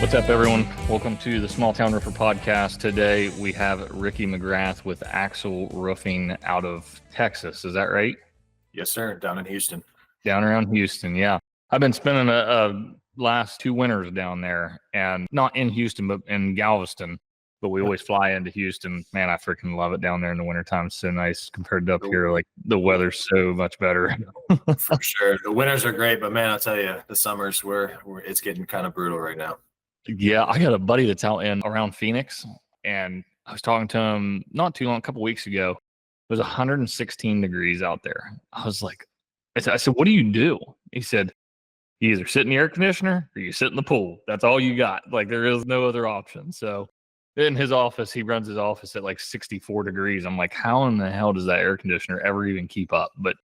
What's up, everyone? Welcome to the Small Town Roofer Podcast. Today we have Ricky McGrath with AXL Roofing out of Texas. Is that right? Yes, sir. Down in Houston. Down around Houston, yeah. I've been spending a last 2 winters down there, and not in Houston, but in Galveston. But we always fly into Houston. Man, I freaking love it down there in the wintertime. It's so nice compared to up here. Like, the weather's so much better. For sure. The winters are great, but man, I'll tell you, the summers it's getting kind of brutal right now. Yeah, I got a buddy that's out in around Phoenix, and I was talking to him not too long, a couple weeks ago. It was 116 degrees out there. I was like, I said, what do you do? He said, you either sit in the air conditioner or you sit in the pool. That's all you got. Like, there is no other option. So in his office, he runs his office at like 64 degrees. I'm like, how in the hell does that air conditioner ever even keep up? But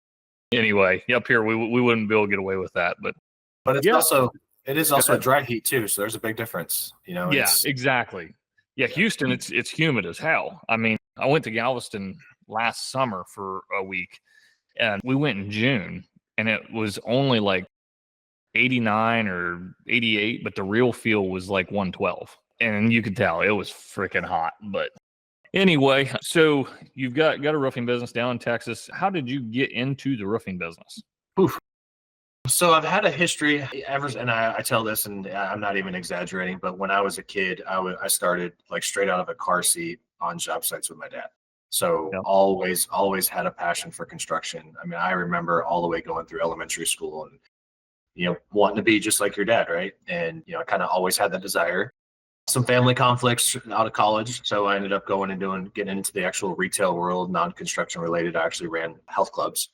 anyway, up here, we wouldn't be able to get away with that. But it's it is also a dry heat too. So there's a big difference, Yeah, exactly. Yeah, Houston, it's humid as hell. I mean, I went to Galveston last summer for a week, and we went in June, and it was only like 89 or 88, but the real feel was like 112. And you could tell it was freaking hot. But anyway, so you've got a roofing business down in Texas. How did you get into the roofing business? Oof. So I've had a history and I tell this, and I'm not even exaggerating, but when I was a kid, I started like straight out of a car seat on job sites with my dad. So Yep. always had a passion for construction. I mean, I remember all the way going through elementary school and, wanting to be just like your dad, right? And, I kind of always had that desire. Some family conflicts out of college. So I ended up going and getting into the actual retail world, non-construction related. I actually ran health clubs.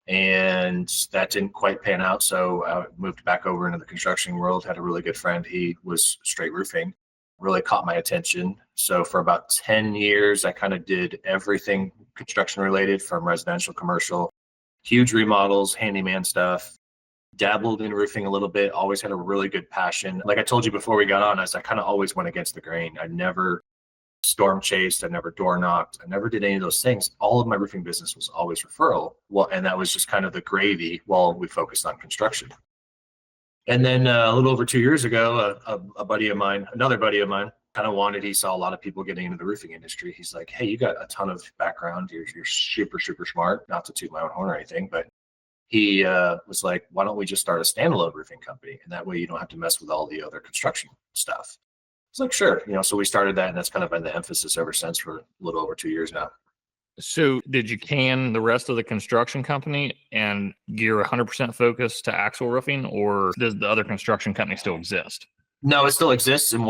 And that didn't quite pan out. So I moved back over into the construction world, had a really good friend. He was straight roofing, really caught my attention. So for about 10 years, I kind of did everything construction related, from residential, commercial, huge remodels, handyman stuff, dabbled in roofing a little bit, always had a really good passion. Like I told you before we got on, I kind of always went against the grain. I never storm chased, I never door knocked, I never did any of those things. All of my roofing business was always referral. Well, and that was just kind of the gravy while we focused on construction. And then a little over 2 years ago, another buddy of mine he saw a lot of people getting into the roofing industry. He's like, hey, you got a ton of background. You're super, super smart, not to toot my own horn or anything, but he was like, why don't we just start a standalone roofing company? And that way you don't have to mess with all the other construction stuff. It's like, sure. So we started that, and that's kind of been the emphasis ever since for a little over 2 years now. So did you can the rest of the construction company and gear 100% focus to AXL Roofing, or does the other construction company still exist? No, it still exists. And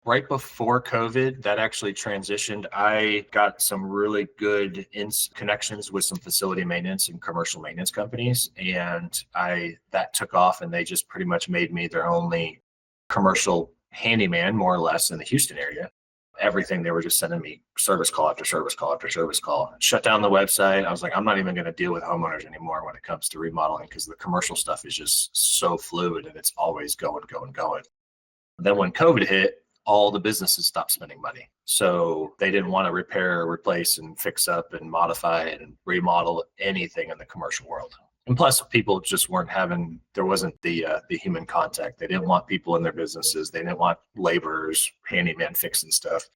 right before COVID, that actually transitioned. I got some really good connections with some facility maintenance and commercial maintenance companies. And that took off, and they just pretty much made me their only commercial handyman, more or less, in the Houston area. Everything, they were just sending me service call after service call after service call. Shut down the website. I was like, I'm not even going to deal with homeowners anymore when it comes to remodeling, because the commercial stuff is just so fluid and it's always going. Then when COVID hit, all the businesses stopped spending money. So they didn't want to repair, replace, and fix up and modify and remodel anything in the commercial world. And plus, people just there wasn't the human contact. They didn't want people in their businesses. They didn't want laborers, handyman fixing stuff.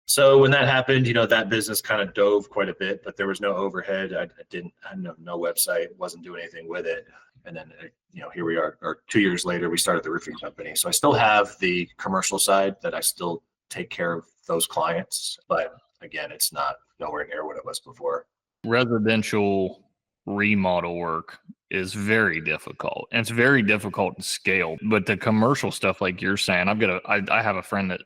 So when that happened, that business kind of dove quite a bit, but there was no overhead. I had no website, wasn't doing anything with it. And then, here we are, or 2 years later, we started the roofing company. So I still have the commercial side that I still take care of those clients. But again, it's nowhere near what it was before. Residential remodel work is very difficult, and it's very difficult to scale. But the commercial stuff, like you're saying, I have a friend that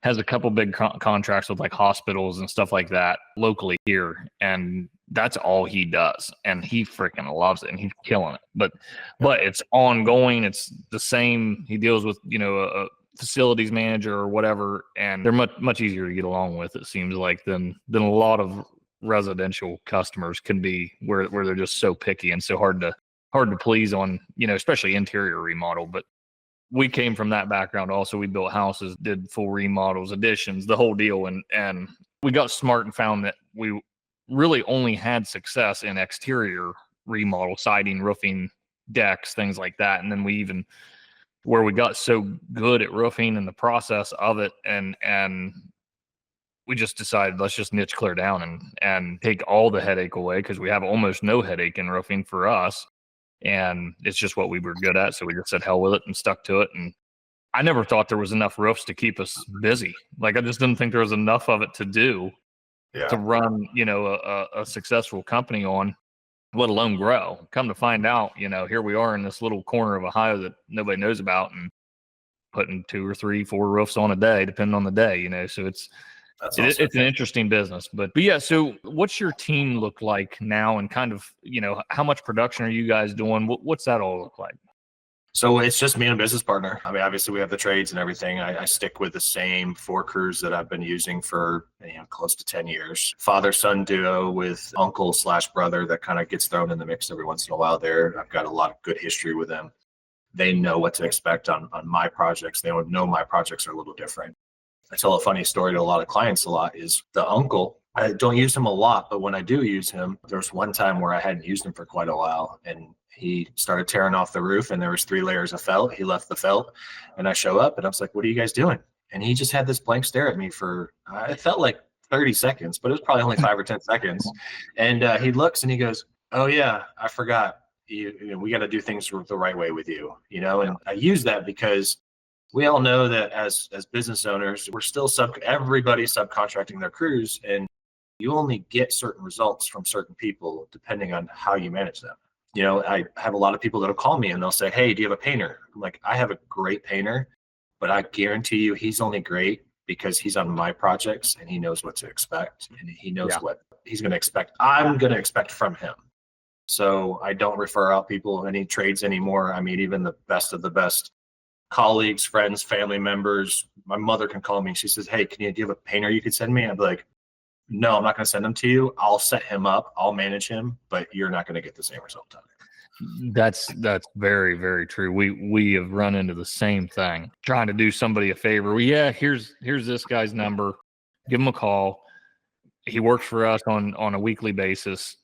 has a couple big contracts with like hospitals and stuff like that locally here, and that's all he does, and he freaking loves it, and he's killing it. But it's ongoing. It's the same. He deals with a facilities manager or whatever, and they're much easier to get along with, it seems like, than a lot of residential customers can be, where they're just so picky and so hard to please on, especially interior remodel. But we came from that background also. We built houses, did full remodels, additions, the whole deal, and we got smart and found that we really only had success in exterior remodel, siding, roofing, decks, things like that. And then we even where we got so good at roofing and the process of it, and we just decided let's just niche clear down and take all the headache away, because we have almost no headache in roofing for us, and it's just what we were good at. So we just said hell with it and stuck to it. And I never thought there was enough roofs to keep us busy. Like, I just didn't think there was enough of it to do to run, a successful company on, let alone grow. Come to find out, here we are in this little corner of Ohio that nobody knows about, and putting 2 or 3, 4 roofs on a day, depending on the day, so it's an interesting business. But yeah, so what's your team look like now, and kind of, how much production are you guys doing? What's that all look like? So it's just me and a business partner. I mean, obviously we have the trades and everything. I stick with the same 4 crews that I've been using for close to 10 years. Father-son duo with uncle/brother that kind of gets thrown in the mix every once in a while there. I've got a lot of good history with them. They know what to expect on my projects. They know my projects are a little different. I tell a funny story to a lot of clients a lot is the uncle. I don't use him a lot, but when I do use him, there's one time where I hadn't used him for quite a while, and he started tearing off the roof, and there was 3 layers of felt. He left the felt, and I show up and I was like, what are you guys doing? And he just had this blank stare at me for, it felt like 30 seconds, but it was probably only 5 or 10 seconds. And he looks and he goes, oh yeah, I forgot. We got to do things the right way with you, and I use that because we all know that as business owners, we're still everybody's subcontracting their crews, and you only get certain results from certain people depending on how you manage them. I have a lot of people that'll call me and they'll say, hey, do you have a painter? I'm like, I have a great painter, but I guarantee you he's only great because he's on my projects and he knows what to expect, and he knows what he's going to expect. I'm going to expect from him. So I don't refer out people any trades anymore. I mean, even the best of the best colleagues, friends, family members, my mother can call me. She says, hey, do you have a painter you could send me? I'd be like, no, I'm not going to send him to you. I'll set him up. I'll manage him, but you're not going to get the same result out of it. That's very, very true. We have run into the same thing, trying to do somebody a favor. Well, yeah, here's this guy's number. Give him a call. He works for us on a weekly basis.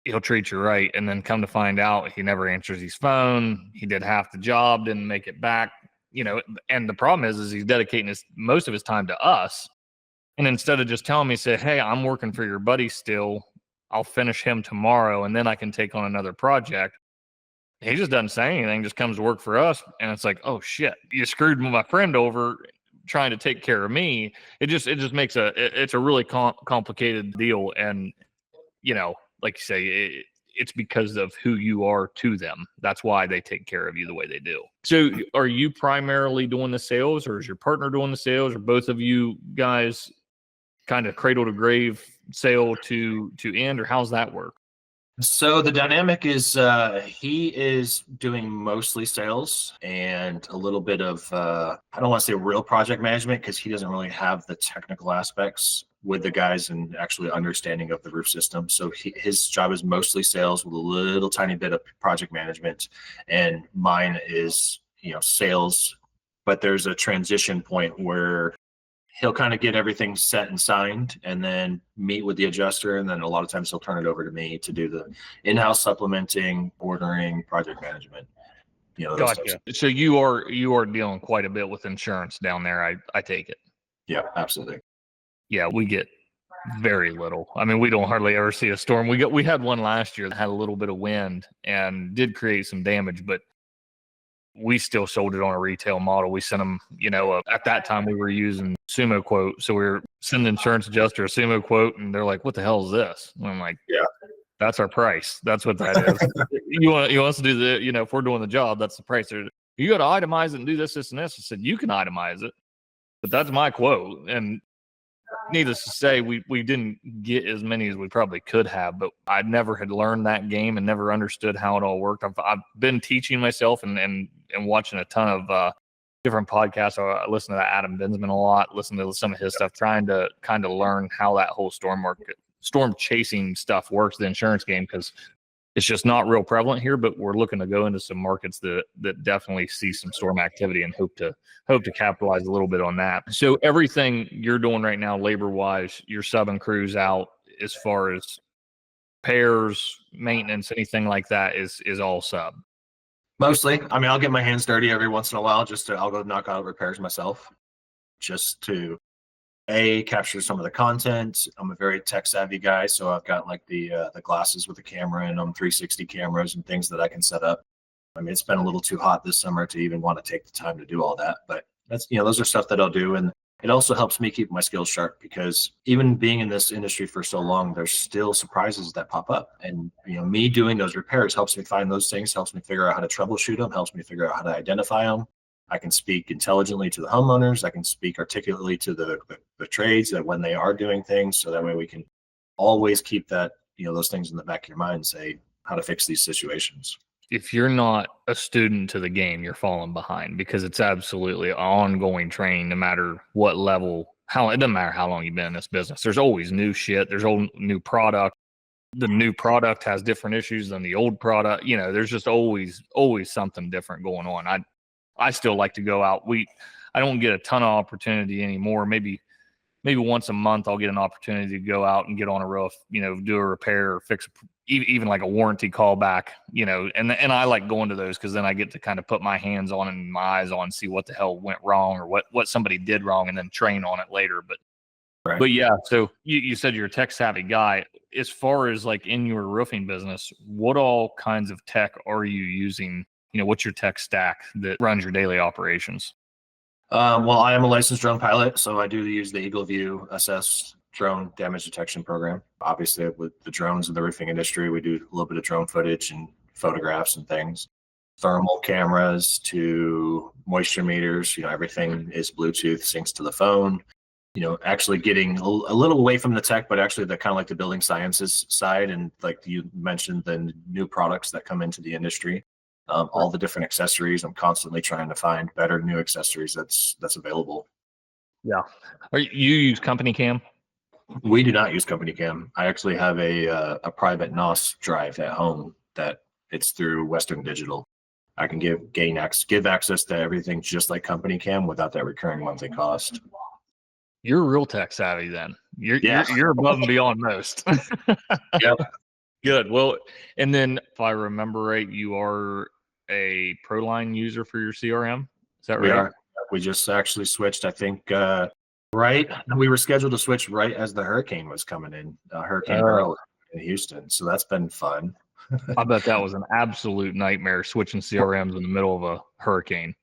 He'll treat you right. And then come to find out, he never answers his phone. He did half the job, didn't make it back. And the problem is he's dedicating most of his time to us. And instead of just telling me, say, hey, I'm working for your buddy still, I'll finish him tomorrow, and then I can take on another project. He just doesn't say anything, just comes to work for us. And it's like, oh shit, you screwed my friend over trying to take care of me. It just makes it's a really complicated deal. And, like you say, it's because of who you are to them. That's why they take care of you the way they do. So are you primarily doing the sales, or is your partner doing the sales, or both of you guys kind of cradle to grave sale to end, or how's that work? So the dynamic is he is doing mostly sales and a little bit of, I don't want to say real project management, because he doesn't really have the technical aspects with the guys and actually understanding of the roof system. So his job is mostly sales with a little tiny bit of project management. And mine is, sales, but there's a transition point where he'll kind of get everything set and signed and then meet with the adjuster. And then a lot of times he'll turn it over to me to do the in-house supplementing, ordering, project management. Gotcha. So you are dealing quite a bit with insurance down there. I take it. Yeah, absolutely. Yeah, we get very little. I mean, we don't hardly ever see a storm. We had one last year that had a little bit of wind and did create some damage, but we still sold it on a retail model. We sent them, at that time we were using Sumo Quote. So we were sending the insurance adjuster a Sumo Quote, and they're like, what the hell is this? And I'm like, yeah, that's our price. That's what that is. You want us to do the, if we're doing the job, that's the price. You got to itemize it and do this, this, and this. I said, you can itemize it, but that's my quote. And needless to say, we didn't get as many as we probably could have, but I never had learned that game and never understood how it all worked. I've been teaching myself and watching a ton of different podcasts. I listen to that Adam Bensman a lot, listen to some of his stuff, trying to kind of learn how that whole storm chasing stuff works, the insurance game, because it's just not real prevalent here, but we're looking to go into some markets that definitely see some storm activity and hope to capitalize a little bit on that. So everything you're doing right now, labor wise, you're subbing crews out as far as repairs, maintenance, anything like that is all sub. Mostly. I mean, I'll get my hands dirty every once in a while. I'll go knock out repairs myself, just to capture some of the content. I'm a very tech savvy guy, so I've got like the glasses with the camera in them, 360 cameras and things that I can set up. I mean, it's been a little too hot this summer to even want to take the time to do all that, but that's, those are stuff that I'll do. And it also helps me keep my skills sharp, because even being in this industry for so long, there's still surprises that pop up. And, me doing those repairs helps me find those things, helps me figure out how to troubleshoot them, helps me figure out how to identify them. I can speak intelligently to the homeowners. I can speak articulately to the trades, that when they are doing things, so that way we can always keep that, those things in the back of your mind and say how to fix these situations. If you're not a student to the game, you're falling behind, because it's absolutely ongoing training, no matter what level. It doesn't matter how long you've been in this business. There's always new shit. There's old new product. The new product has different issues than the old product. There's just always something different going on. I still like to go out. I don't get a ton of opportunity anymore. Maybe once a month I'll get an opportunity to go out and get on a roof, do a repair or fix even like a warranty callback, and I like going to those, because then I get to kind of put my hands on and my eyes on, see what the hell went wrong, or what somebody did wrong, and then train on it later. But yeah, so you said you're a tech savvy guy. As far as like in your roofing business, what all kinds of tech are you using? What's your tech stack that runs your daily operations? Well, I am a licensed drone pilot, so I do use the Eagle View SS drone damage detection program. Obviously, with the drones in the roofing industry, we do a little bit of drone footage and photographs and things. Thermal cameras to moisture meters, everything is Bluetooth, syncs to the phone. Actually getting a little away from the tech, but actually the kind of like the building sciences side, and like you mentioned, the new products that come into the industry. All the different accessories. I'm constantly trying to find better new accessories that's available. Yeah. You use company cam? We do not use company cam. I actually have a private NOS drive at home that it's through Western Digital. I can give access to everything just like company cam without that recurring monthly cost. You're real tech savvy then. Yeah. You're above and beyond most. Yep. Good. Well, and then if I remember right, you are a ProLine user for your CRM. Is that right? We are. We just actually switched, I think, right. We were scheduled to switch right as the hurricane was coming in, Hurricane Beryl in Houston. So that's been fun. I bet that was an absolute nightmare, switching CRMs in the middle of a hurricane.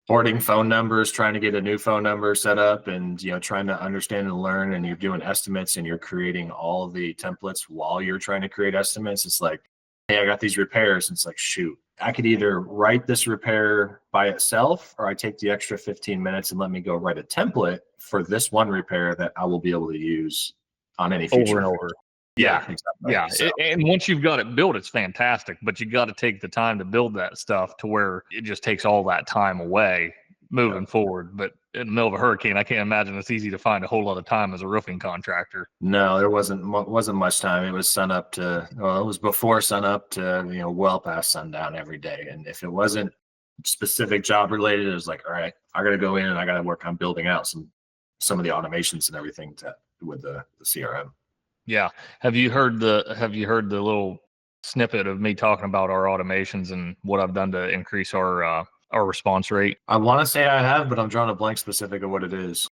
Porting phone numbers, trying to get a new phone number set up, and trying to understand and learn, and you're doing estimates and you're creating all the templates while you're trying to create estimates. It's like, hey, I got these repairs. And it's like, shoot, I could either write this repair by itself, or I take the extra 15 minutes and let me go write a template for this one repair that I will be able to use on any future. Over and over. Yeah, exactly. Yeah. So. And once you've got it built, it's fantastic, but you got to take the time to build that stuff to where it just takes all that time away moving forward. But in the middle of a hurricane, I can't imagine it's easy to find a whole lot of time as a roofing contractor. No, there wasn't much time. It was it was before sun up to, well past sundown every day. And if it wasn't specific job related, it was like, all right, I got to go in and I got to work on building out some of the automations and everything with the CRM. Yeah. Have you heard the little snippet of me talking about our automations and what I've done to increase our response rate? I want to say I have, but I'm drawing a blank specific of what it is.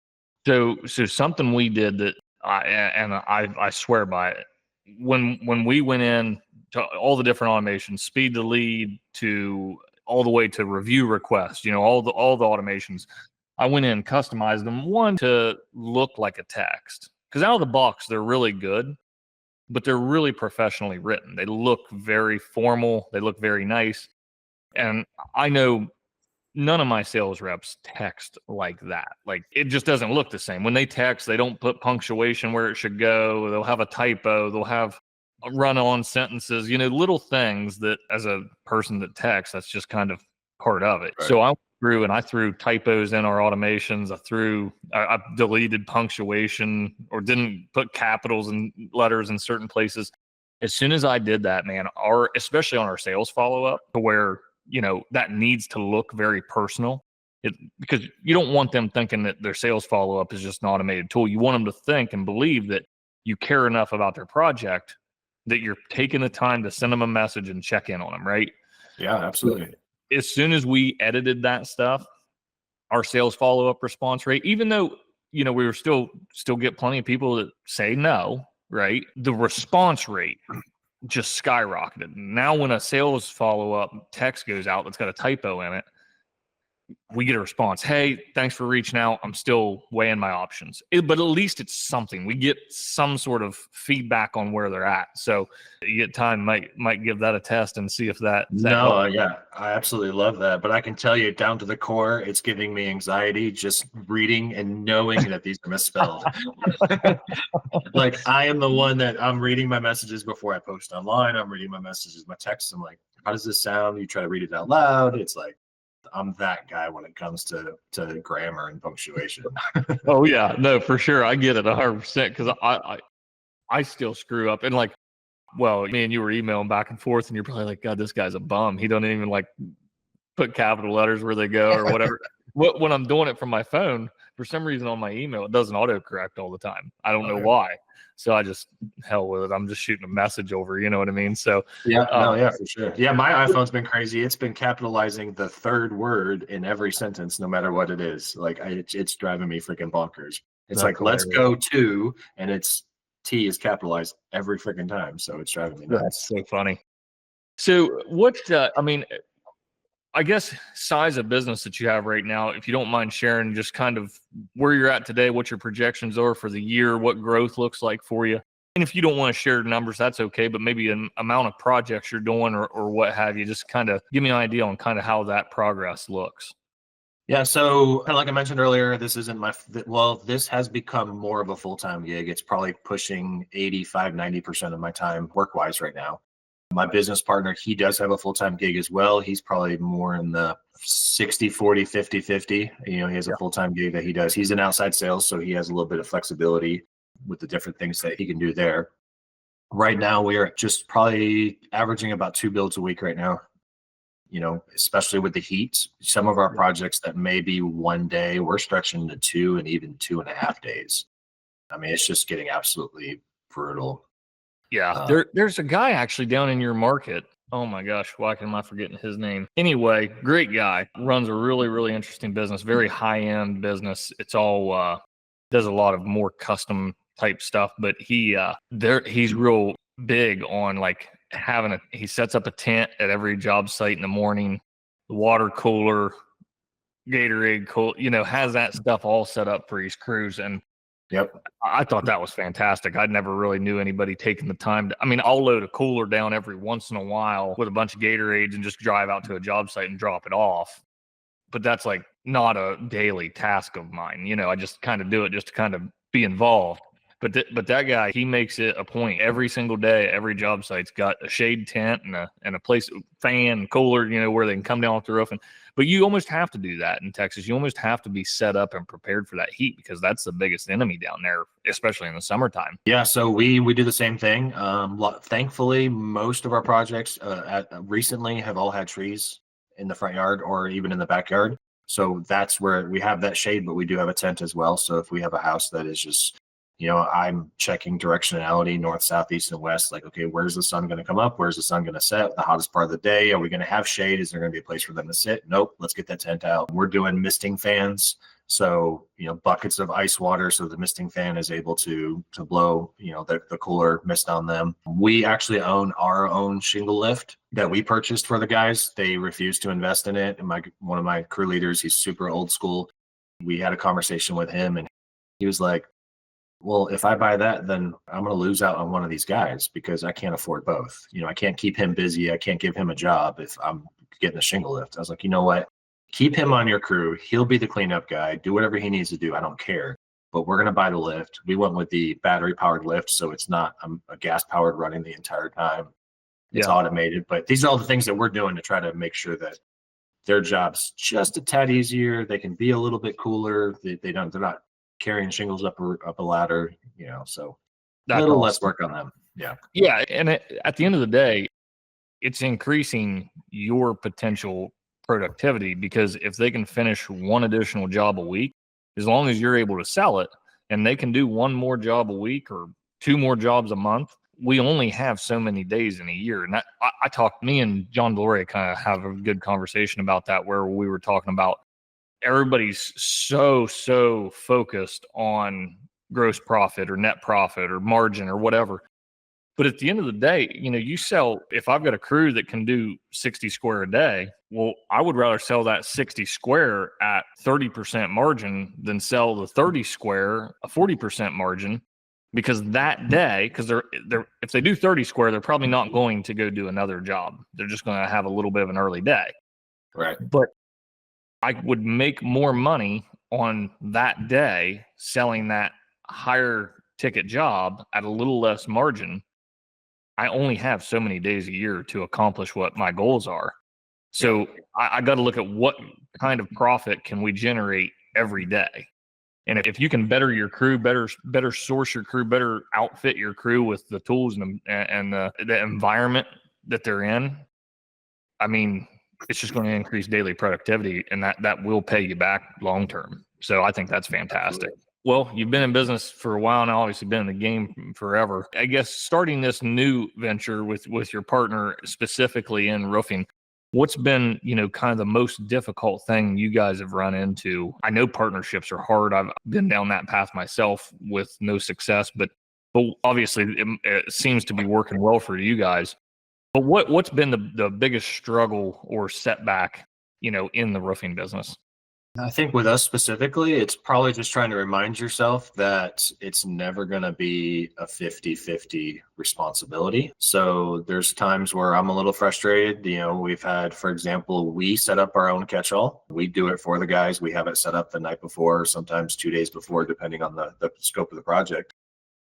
So something we did that I swear by it. When we went in to all the different automations, speed to lead to all the way to review requests, all the automations, I went in and customized them, one to look like a text. Because out of the box, they're really good, but they're really professionally written. They look very formal. They look very nice. And I know none of my sales reps text like that. Like, it just doesn't look the same. When they text, they don't put punctuation where it should go. They'll have a typo. They'll have run-on sentences, little things that as a person that texts, that's just kind of part of it. Right. So I threw typos in our automations. I deleted punctuation or didn't put capitals and letters in certain places. As soon as I did that, man, especially on our sales follow-up, to where, that needs to look very personal, because you don't want them thinking that their sales follow-up is just an automated tool. You want them to think and believe that you care enough about their project that you're taking the time to send them a message and check in on them, right? Yeah, absolutely. as soon as we edited that stuff, our sales follow-up response rate, even though, we were still get plenty of people that say no, right? The response rate just skyrocketed. Now when a sales follow-up text goes out that's got a typo in it, we get a response. Hey, thanks for reaching out. I'm still weighing my options. But at least it's something. We get some sort of feedback on where they're at. So you get time, might give that a test and see if that helps. Yeah, I absolutely love that. But I can tell you down to the core, it's giving me anxiety just reading and knowing that these are misspelled. Like I am the one that I'm reading my messages before I post online. I'm reading my messages, my texts. I'm like, how does this sound? You try to read it out loud. It's like, I'm that guy when it comes to grammar and punctuation. Oh yeah, no, for sure. I get it 100% because I still screw up. And like, well, me and you were emailing back and forth and you're probably like, God, this guy's a bum. He don't even like put capital letters where they go or whatever. When I'm doing it from my phone, for some reason on my email, it doesn't autocorrect all the time. I don't know why. So I just hell with it. I'm just shooting a message over, you know what I mean? So yeah, for sure. Yeah, my iPhone's been crazy. It's been capitalizing the third word in every sentence, no matter what it is. Like it's driving me freaking bonkers. It's like, let's go to, and it's T is capitalized every freaking time. So it's driving me nuts. That's so funny. So I guess size of business that you have right now, if you don't mind sharing just kind of where you're at today, what your projections are for the year, what growth looks like for you. And if you don't want to share numbers, that's okay, but maybe an amount of projects you're doing or what have you, just kind of give me an idea on kind of how that progress looks. Yeah, so kind of like I mentioned earlier, this isn't this has become more of a full-time gig. It's probably pushing 85-90% of my time work-wise right now. My business partner, he does have a full-time gig as well. He's probably more in the 60, 40, 50, 50. He has a full-time gig that he does. He's in outside sales, so he has a little bit of flexibility with the different things that he can do there. Right now, we are just probably averaging about 2 builds a week right now. Especially with the heat, some of our projects that may be one day, we're stretching to 2 and even 2.5 days. I mean, it's just getting absolutely brutal. Yeah, there's a guy actually down in your market. Oh my gosh, why am I forgetting his name? Anyway, great guy. Runs a really, really interesting business, very high-end business. It's all does a lot of more custom type stuff, but he's real big on like he sets up a tent at every job site in the morning, the water cooler, Gatorade has that stuff all set up for his crews. And I thought that was fantastic. I'd never really knew anybody taking the time I'll load a cooler down every once in a while with a bunch of Gatorades and just drive out to a job site and drop it off. But that's like not a daily task of mine. I just kind of do it just to kind of be involved. But that guy, he makes it a point every single day. Every job site's got a shade tent and a place, fan, cooler, where they can come down off the roof. But you almost have to do that in Texas. You almost have to be set up and prepared for that heat because that's the biggest enemy down there, especially in the summertime. Yeah, so we do the same thing. Thankfully, most of our projects recently have all had trees in the front yard or even in the backyard. So that's where we have that shade, but we do have a tent as well. So if we have a house that is just I'm checking directionality, north, south, east, and west. Like, okay, where's the sun going to come up? Where's the sun going to set? The hottest part of the day. Are we going to have shade? Is there going to be a place for them to sit? Nope. Let's get that tent out. We're doing misting fans. So, buckets of ice water. So the misting fan is able to blow, the cooler mist on them. We actually own our own shingle lift that we purchased for the guys. They refused to invest in it. And one of my crew leaders, he's super old school. We had a conversation with him and he was like, well, if I buy that, then I'm going to lose out on one of these guys because I can't afford both. I can't keep him busy. I can't give him a job if I'm getting a shingle lift. I was like, you know what? Keep him on your crew. He'll be the cleanup guy. Do whatever he needs to do. I don't care. But we're going to buy the lift. We went with the battery powered lift. So it's not a gas powered running the entire time. It's automated. But these are all the things that we're doing to try to make sure that their job's just a tad easier. They can be a little bit cooler. They're not carrying shingles up a ladder, so a little less work on them. Yeah. And at the end of the day, it's increasing your potential productivity because if they can finish one additional job a week, as long as you're able to sell it and they can do one more job a week or 2 more jobs a month, we only have so many days in a year. And me and John Deloria kind of have a good conversation about that, where we were talking about everybody's so focused on gross profit or net profit or margin or whatever. But at the end of the day, you sell, if I've got a crew that can do 60 square a day, well, I would rather sell that 60 square at 30% margin than sell the 30 square a 40% margin, because that day, because if they do 30 square, they're probably not going to go do another job. They're just going to have a little bit of an early day. Right. But I would make more money on that day selling that higher ticket job at a little less margin. I only have so many days a year to accomplish what my goals are. So I got to look at what kind of profit can we generate every day. And if you can better your crew, better source your crew, better outfit your crew with the tools and the environment that they're in, I mean, it's just going to increase daily productivity, and that will pay you back long term. So I think that's fantastic. Absolutely. Well, you've been in business for a while now, obviously been in the game forever. I guess starting this new venture with your partner specifically in roofing, what's been, kind of the most difficult thing you guys have run into? I know partnerships are hard. I've been down that path myself with no success, but obviously it seems to be working well for you guys. But what's been the biggest struggle or setback, in the roofing business? I think with us specifically, it's probably just trying to remind yourself that it's never going to be a 50-50 responsibility. So there's times where I'm a little frustrated. We've had, for example, we set up our own catch-all. We do it for the guys. We have it set up the night before, or sometimes 2 days before, depending on the scope of the project.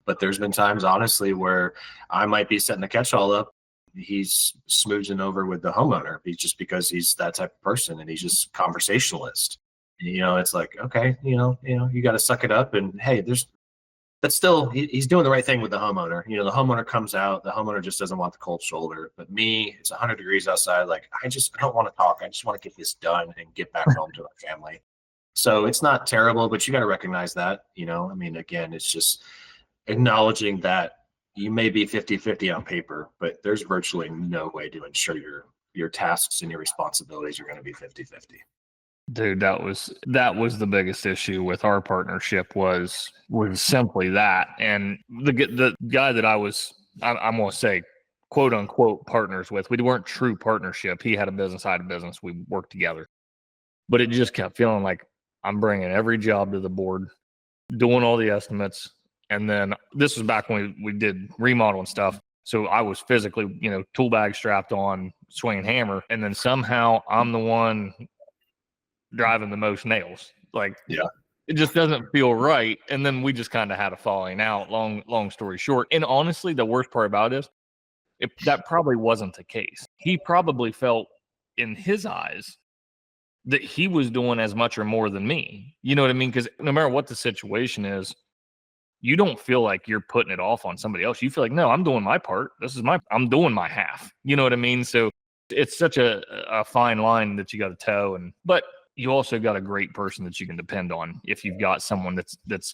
But there's been times, honestly, where I might be setting the catch-all up. He's smoozing over with the homeowner just because he's that type of person, and he's just conversationalist. It's like, okay, you got to suck it up. And hey, that's still, he's doing the right thing with the homeowner. The homeowner comes out, the homeowner just doesn't want the cold shoulder. But me, it's 100 degrees outside. Like, I don't want to talk. I just want to get this done and get back home to our family. So it's not terrible, but you got to recognize that, again, it's just acknowledging that you may be 50-50 on paper, but there's virtually no way to ensure your tasks and your responsibilities are going to be 50-50. Dude, that was the biggest issue with our partnership was simply that. And the guy that I'm going to say, quote unquote, partners with, we weren't true partnership. He had a business, I had a business. We worked together, but it just kept feeling like I'm bringing every job to the board, doing all the estimates. And then this was back when we did remodel and stuff. So I was physically, tool bag strapped on, swinging hammer. And then somehow I'm the one driving the most nails. Like, yeah, it just doesn't feel right. And then we just kind of had a falling out, long story short. And honestly, the worst part about it is that probably wasn't the case. He probably felt in his eyes that he was doing as much or more than me. You know what I mean? Because no matter what the situation is, you don't feel like you're putting it off on somebody else. You feel like, no, I'm doing my part. I'm doing my half. You know what I mean? So it's such a fine line that you got to toe. But you also got a great person that you can depend on. If you've got someone that's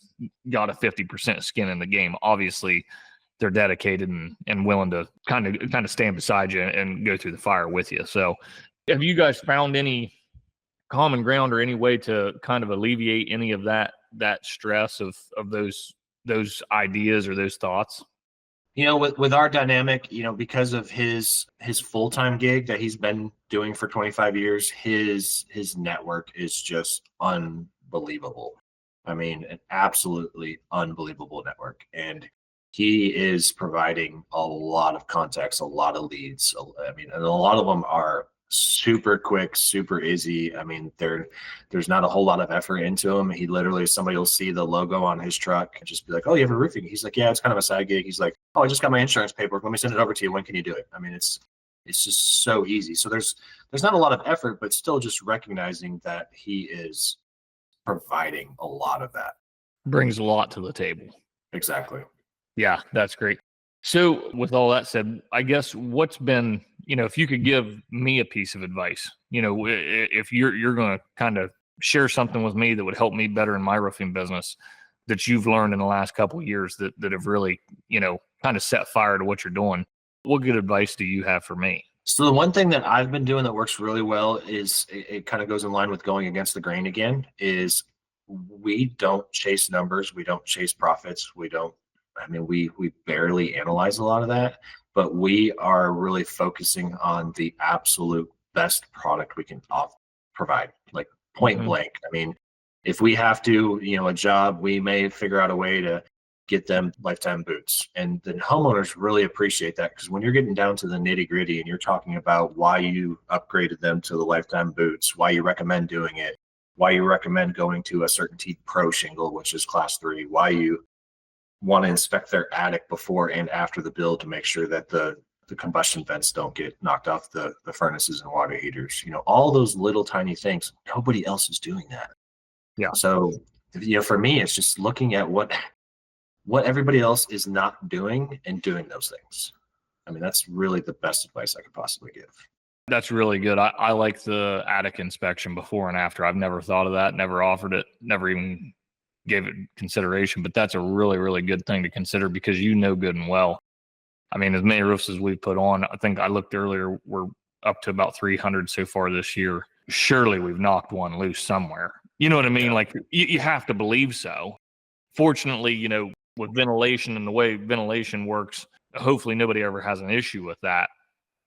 got a 50% skin in the game, obviously they're dedicated and willing to kind of stand beside you and go through the fire with you. So have you guys found any common ground or any way to kind of alleviate any of that stress of those ideas or those thoughts? With our dynamic, because of his full-time gig that he's been doing for 25 years, his network is just unbelievable. I mean, an absolutely unbelievable network. And he is providing a lot of contacts, a lot of leads. And a lot of them are super quick, super easy. There's not a whole lot of effort into him. He literally, somebody will see the logo on his truck and just be like, oh, you have a roofing? He's like, yeah, it's kind of a side gig. He's like, oh, I just got my insurance paperwork. Let me send it over to you. When can you do it? It's just so easy. So there's not a lot of effort, but still just recognizing that he is providing a lot of that. Brings a lot to the table. Exactly. Yeah, that's great. So with all that said, I guess what's been, if you could give me a piece of advice, if you're going to kind of share something with me that would help me better in my roofing business, that you've learned in the last couple of years that have really, kind of set fire to what you're doing? What good advice do you have for me? So the one thing that I've been doing that works really well is it kind of goes in line with going against the grain again, is we don't chase numbers. We don't chase profits. We barely analyze a lot of that, but we are really focusing on the absolute best product we can provide, like point blank. I mean, if we have to, a job, we may figure out a way to get them lifetime boots. And then homeowners really appreciate that, because when you're getting down to the nitty gritty and you're talking about why you upgraded them to the lifetime boots, why you recommend doing it, why you recommend going to a CertainTeed Pro shingle, which is class 3, why you want to inspect their attic before and after the build to make sure that the combustion vents don't get knocked off the furnaces and water heaters, all those little tiny things, nobody else is doing that. Yeah. So, for me, it's just looking at what everybody else is not doing and doing those things. I mean, that's really the best advice I could possibly give. That's really good. I like the attic inspection before and after. I've never thought of that, never offered it, never even gave it consideration, but that's a really, really good thing to consider, because good and well. I mean, as many roofs as we've put on, I think I looked earlier, we're up to about 300 so far this year. Surely we've knocked one loose somewhere. You know what I mean? Yeah. Like you have to believe so. Fortunately, with ventilation and the way ventilation works, hopefully nobody ever has an issue with that.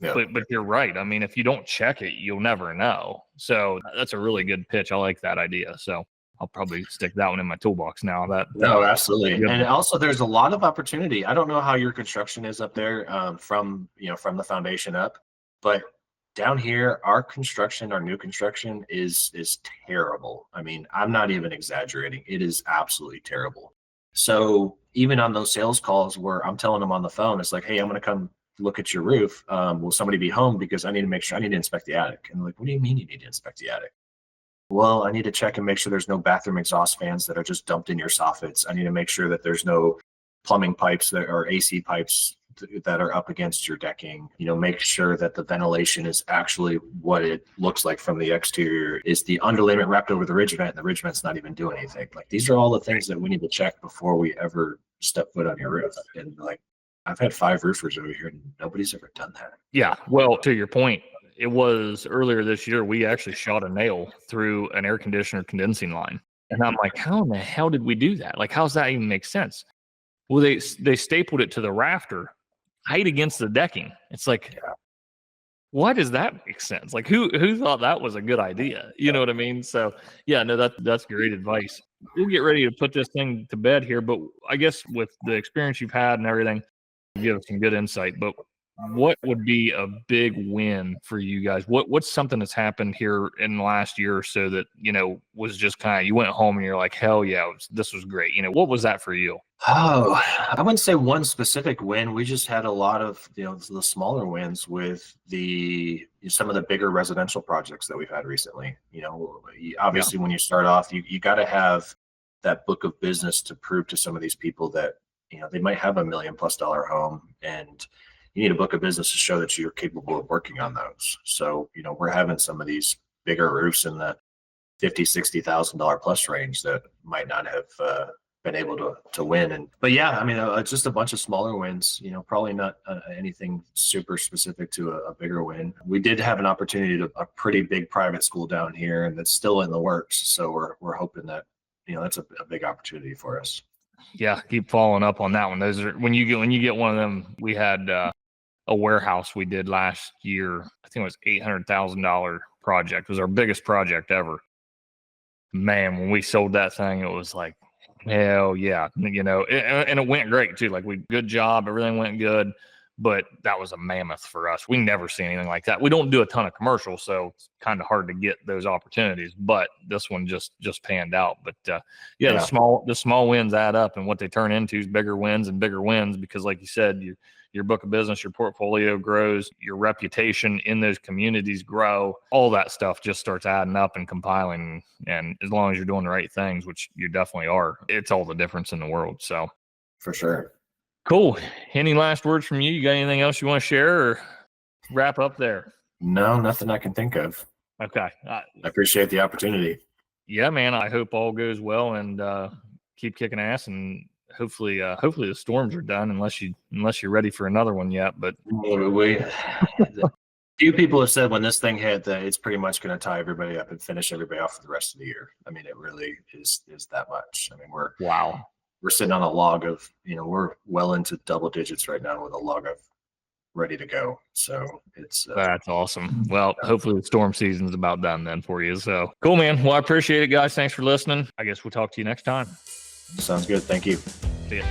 Yeah. But you're right. I mean, if you don't check it, you'll never know. So that's a really good pitch. I like that idea. So I'll probably stick that one in my toolbox now. No, absolutely. And also there's a lot of opportunity. I don't know how your construction is up there from the foundation up, but down here, our new construction is terrible. I mean, I'm not even exaggerating. It is absolutely terrible. So even on those sales calls where I'm telling them on the phone, it's like, hey, I'm going to come look at your roof. Will somebody be home? Because I need to inspect the attic. And like, what do you mean you need to inspect the attic? Well, I need to check and make sure there's no bathroom exhaust fans that are just dumped in your soffits. I need to make sure that there's no plumbing pipes or AC pipes that are up against your decking. Make sure that the ventilation is actually what it looks like from the exterior. Is the underlayment wrapped over the ridge vent, and the ridge vent's not even doing anything? Like, these are all the things that we need to check before we ever step foot on your roof. And like, I've had 5 roofers over here and nobody's ever done that. Yeah. Well, to your point, it was earlier this year, we actually shot a nail through an air conditioner condensing line. And I'm like, how in the hell did we do that? Like, how's that even make sense? Well, they stapled it to the rafter, height against the decking. It's like, why does that make sense? Like, who thought that was a good idea? You know what I mean? So yeah, no, that's great advice. We'll get ready to put this thing to bed here, but I guess with the experience you've had and everything, you give us some good insight. But what would be a big win for you guys? What's something that's happened here in the last year or so that, was just kind of, you went home and you're like, hell yeah, this was great. What was that for you? Oh, I wouldn't say one specific win. We just had a lot of, the smaller wins with some of the bigger residential projects that we've had recently. Obviously when you start off, you got to have that book of business to prove to some of these people that, they might have $1 million+ home, and you need a book of business to show that you're capable of working on those. So, we're having some of these bigger roofs in the $50,000-$60,000 plus range that might not have been able to win. But yeah, I mean, it's just a bunch of smaller wins, probably not anything super specific to a bigger win. We did have an opportunity to a pretty big private school down here, and that's still in the works. So we're hoping that, that's a big opportunity for us. Yeah. Keep following up on that one. Those are, when you get one of them. We had a warehouse we did last year. I think it was $800,000 project. It was our biggest project ever. Man, when we sold that thing, it was like, hell yeah, and it went great too. Like, good job, everything went good, but that was a mammoth for us. We never see anything like that. We don't do a ton of commercials, so it's kind of hard to get those opportunities. But this one just panned out. But the small wins add up, and what they turn into is bigger wins and bigger wins. Because, like you said, your book of business, your portfolio grows, your reputation in those communities grow. All that stuff just starts adding up and compiling. And as long as you're doing the right things, which you definitely are, it's all the difference in the world. So, for sure. Cool. Any last words from you? You got anything else you want to share or wrap up there? No, nothing I can think of. Okay. I appreciate the opportunity. Yeah, man. I hope all goes well, and keep kicking ass, and hopefully the storms are done, unless you're ready for another one yet. But few people have said when this thing hit that it's pretty much going to tie everybody up and finish everybody off for the rest of the year. I mean, it really is that much. I mean, we're sitting on a log of, we're well into double digits right now with a log of ready to go. So it's that's awesome. Well, hopefully the storm season's about done then for you. So cool, man. Well, I appreciate it, guys. Thanks for listening. I guess we'll talk to you next time. Sounds good. Thank you. See ya.